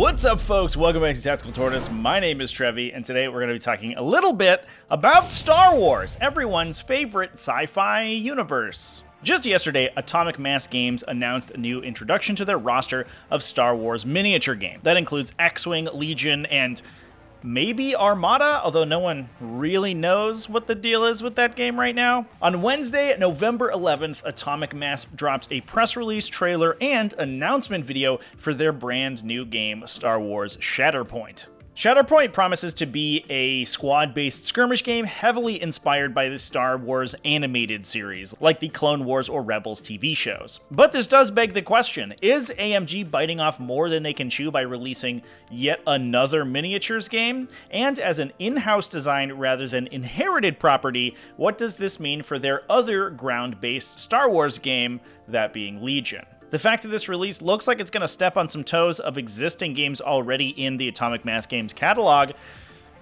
What's up, folks? Welcome back to Tactical Tortoise. My name is Trevi, and today we're going to be talking a little bit about Star Wars, everyone's favorite sci-fi universe. Just yesterday, Atomic Mass Games announced a new introduction to their roster of Star Wars miniature game. That includes X-Wing, Legion, and maybe Armada, although no one really knows what the deal is with that game right now. On Wednesday, November 11th, Atomic Mass dropped a press release, trailer, and announcement video for their brand new game, Star Wars Shatterpoint. Shatterpoint promises to be a squad-based skirmish game heavily inspired by the Star Wars animated series, like the Clone Wars or Rebels TV shows. But this does beg the question, is AMG biting off more than they can chew by releasing yet another miniatures game? And as an in-house design rather than inherited property, what does this mean for their other ground-based Star Wars game, that being Legion? The fact that this release looks like it's going to step on some toes of existing games already in the Atomic Mass Games catalog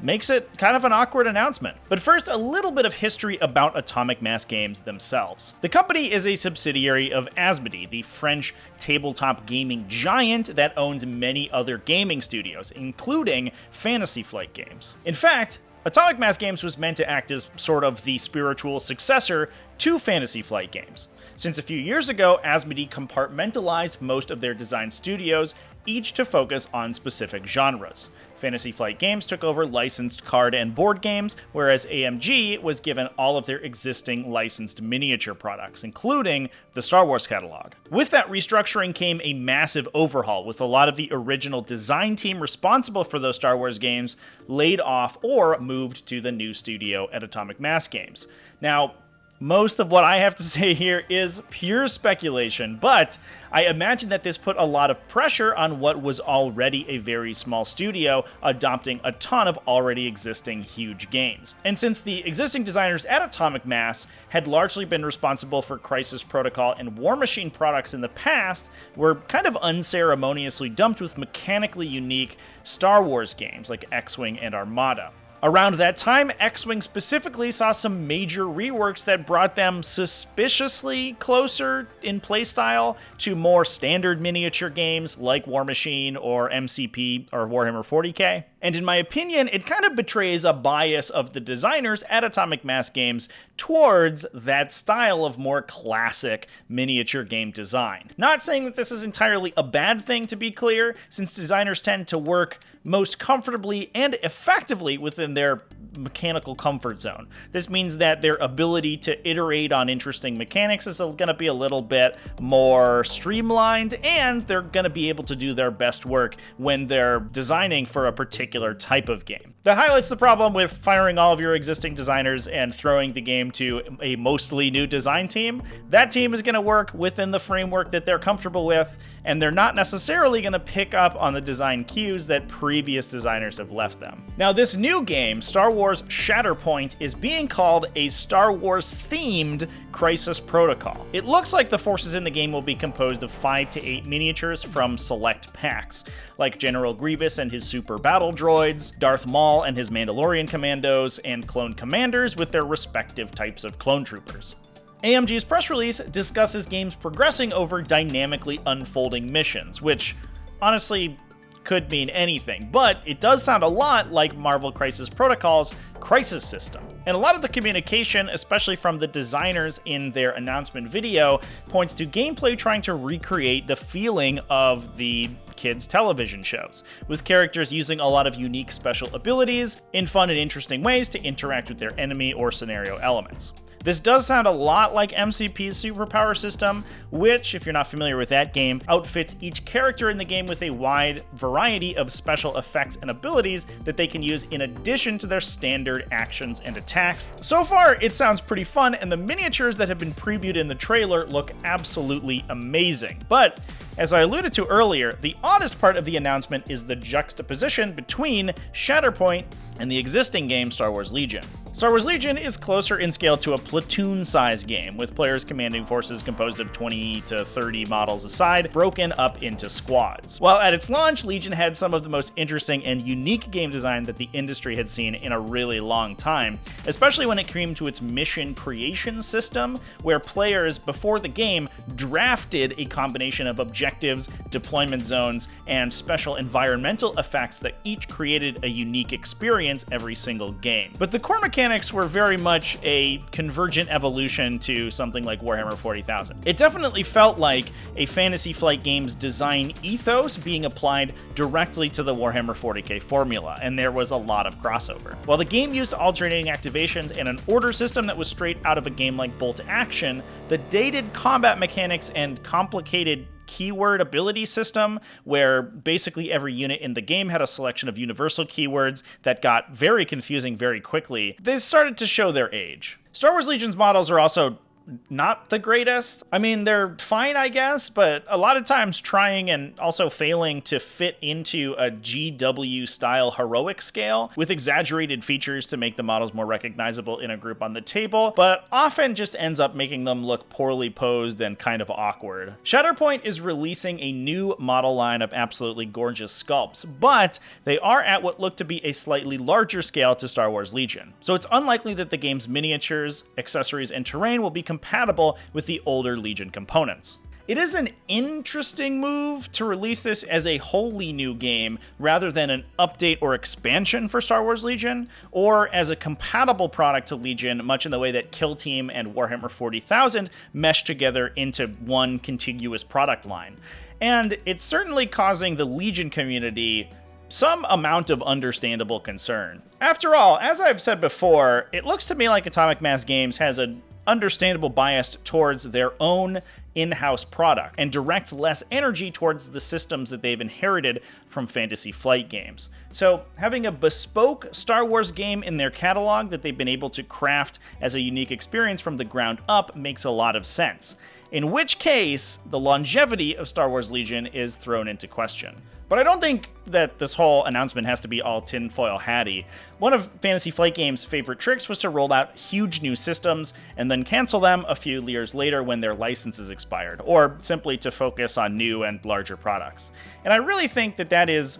makes it kind of an awkward announcement. But first, a little bit of history about Atomic Mass Games themselves. The company is a subsidiary of Asmodee, the French tabletop gaming giant that owns many other gaming studios, including Fantasy Flight Games. In fact, Atomic Mass Games was meant to act as sort of the spiritual successor to Fantasy Flight Games. Since a few years ago, Asmodee compartmentalized most of their design studios, each to focus on specific genres. Fantasy Flight Games took over licensed card and board games, whereas AMG was given all of their existing licensed miniature products, including the Star Wars catalog. With that restructuring came a massive overhaul, with a lot of the original design team responsible for those Star Wars games laid off or moved to the new studio at Atomic Mass Games. Now, most of what I have to say here is pure speculation, but I imagine that this put a lot of pressure on what was already a very small studio, adopting a ton of already existing huge games. And since the existing designers at Atomic Mass had largely been responsible for Crisis Protocol and War Machine products in the past, were kind of unceremoniously dumped with mechanically unique Star Wars games like X-Wing and Armada. Around that time, X-Wing specifically saw some major reworks that brought them suspiciously closer in playstyle to more standard miniature games like War Machine or MCP or Warhammer 40k. And in my opinion, it kind of betrays a bias of the designers at Atomic Mass Games towards that style of more classic miniature game design. Not saying that this is entirely a bad thing, to be clear, since designers tend to work most comfortably and effectively within their mechanical comfort zone. This means that their ability to iterate on interesting mechanics is going to be a little bit more streamlined, and they're going to be able to do their best work when they're designing for a particular type of game. That highlights the problem with firing all of your existing designers and throwing the game to a mostly new design team. That team is going to work within the framework that they're comfortable with, and they're not necessarily going to pick up on the design cues that previous designers have left them. Now, this new game, Star Wars Shatterpoint, is being called a Star Wars-themed Crisis Protocol. It looks like the forces in the game will be composed of 5 to 8 miniatures from select packs, like General Grievous and his super battle droids, Darth Maul and his Mandalorian commandos, and clone commanders with their respective types of clone troopers. AMG's press release discusses games progressing over dynamically unfolding missions, which honestly could mean anything, but it does sound a lot like Marvel Crisis Protocol's Crisis system. And a lot of the communication, especially from the designers in their announcement video, points to gameplay trying to recreate the feeling of the kids' television shows, with characters using a lot of unique special abilities in fun and interesting ways to interact with their enemy or scenario elements. This does sound a lot like MCP's superpower system, which, if you're not familiar with that game, outfits each character in the game with a wide variety of special effects and abilities that they can use in addition to their standard actions and attacks. So far, it sounds pretty fun, and the miniatures that have been previewed in the trailer look absolutely amazing. But as I alluded to earlier, the oddest part of the announcement is the juxtaposition between Shatterpoint and the existing game Star Wars Legion. Star Wars Legion is closer in scale to a platoon-sized game, with players commanding forces composed of 20 to 30 models a side, broken up into squads. While at its launch, Legion had some of the most interesting and unique game design that the industry had seen in a really long time, especially when it came to its mission creation system, where players, before the game, drafted a combination of objectives, deployment zones, and special environmental effects that each created a unique experience every single game. But the core mechanics were very much a convergent evolution to something like Warhammer 40,000. It definitely felt like a Fantasy Flight Games design ethos being applied directly to the Warhammer 40k formula, and there was a lot of crossover. While the game used alternating activations and an order system that was straight out of a game like Bolt Action, the dated combat mechanics and complicated keyword ability system, where basically every unit in the game had a selection of universal keywords that got very confusing very quickly, they started to show their age. Star Wars Legion's models are also not the greatest. I mean, they're fine, I guess, but a lot of times trying and also failing to fit into a GW-style heroic scale with exaggerated features to make the models more recognizable in a group on the table, but often just ends up making them look poorly posed and kind of awkward. Shatterpoint is releasing a new model line of absolutely gorgeous sculpts, but they are at what look to be a slightly larger scale to Star Wars Legion, so it's unlikely that the game's miniatures, accessories, and terrain will be compatible with the older Legion components. It is an interesting move to release this as a wholly new game rather than an update or expansion for Star Wars Legion, or as a compatible product to Legion, much in the way that Kill Team and Warhammer 40,000 mesh together into one contiguous product line. And it's certainly causing the Legion community some amount of understandable concern. After all, as I've said before, it looks to me like Atomic Mass Games has an understandable bias towards their own in-house product and direct less energy towards the systems that they've inherited from Fantasy Flight Games. So having a bespoke Star Wars game in their catalog that they've been able to craft as a unique experience from the ground up makes a lot of sense. In which case, the longevity of Star Wars Legion is thrown into question. But I don't think that this whole announcement has to be all tinfoil hatty. One of Fantasy Flight Games' favorite tricks was to roll out huge new systems and then cancel them a few years later when their licenses expired, or simply to focus on new and larger products. And I really think that that is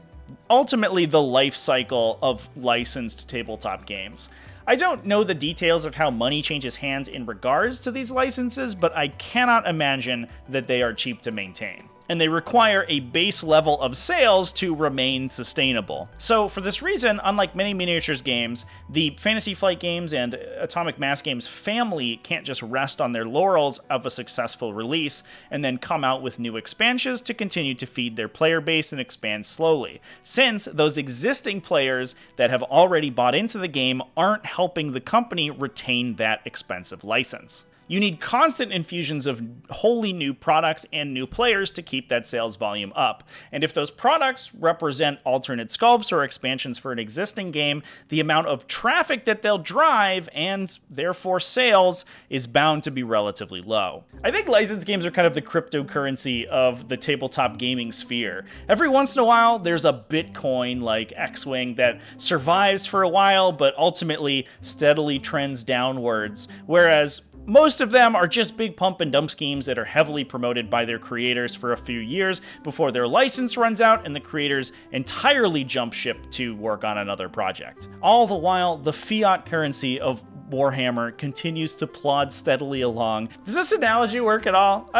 ultimately the life cycle of licensed tabletop games. I don't know the details of how money changes hands in regards to these licenses, but I cannot imagine that they are cheap to maintain, and they require a base level of sales to remain sustainable. So for this reason, unlike many miniatures games, the Fantasy Flight Games and Atomic Mass Games family can't just rest on their laurels of a successful release and then come out with new expansions to continue to feed their player base and expand slowly, since those existing players that have already bought into the game aren't helping the company retain that expensive license. You need constant infusions of wholly new products and new players to keep that sales volume up. And if those products represent alternate sculpts or expansions for an existing game, the amount of traffic that they'll drive, and therefore sales, is bound to be relatively low. I think licensed games are kind of the cryptocurrency of the tabletop gaming sphere. Every once in a while, there's a Bitcoin like X-Wing that survives for a while, but ultimately steadily trends downwards, whereas most of them are just big pump and dump schemes that are heavily promoted by their creators for a few years before their license runs out and the creators entirely jump ship to work on another project. All the while, the fiat currency of Warhammer continues to plod steadily along. Does this analogy work at all?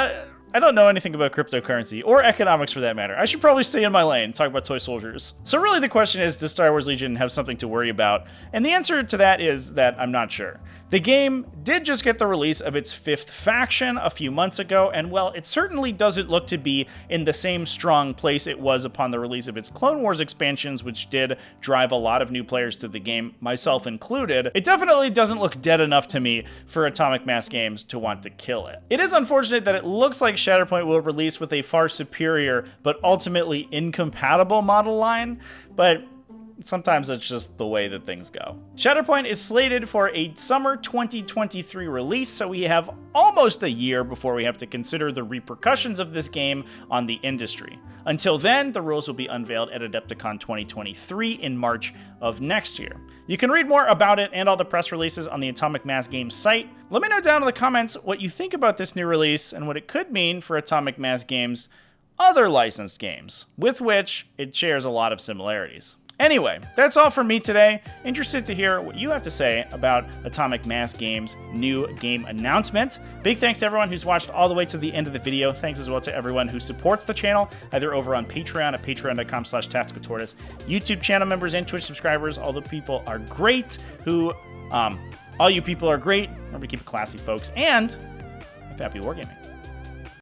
I don't know anything about cryptocurrency, or economics for that matter. I should probably stay in my lane and talk about toy soldiers. So really the question is, does Star Wars Legion have something to worry about? And the answer to that is that I'm not sure. The game did just get the release of its 5th faction a few months ago, and well, it certainly doesn't look to be in the same strong place it was upon the release of its Clone Wars expansions, which did drive a lot of new players to the game, myself included. It definitely doesn't look dead enough to me for Atomic Mass Games to want to kill it. It is unfortunate that it looks like Shatterpoint will release with a far superior but ultimately incompatible model line, but sometimes it's just the way that things go. Shatterpoint is slated for a summer 2023 release, so we have almost a year before we have to consider the repercussions of this game on the industry. Until then, the rules will be unveiled at Adepticon 2023 in March of next year. You can read more about it and all the press releases on the Atomic Mass Games site. Let me know down in the comments what you think about this new release and what it could mean for Atomic Mass Games' other licensed games, with which it shares a lot of similarities. Anyway, that's all from me today. Interested to hear what you have to say about Atomic Mass Games' new game announcement. Big thanks to everyone who's watched all the way to the end of the video. Thanks as well to everyone who supports the channel, either over on Patreon at patreon.com/tacticaltortoise, YouTube channel members and Twitch subscribers. All the people are great all you people are great. Remember to keep it classy, folks, and happy wargaming.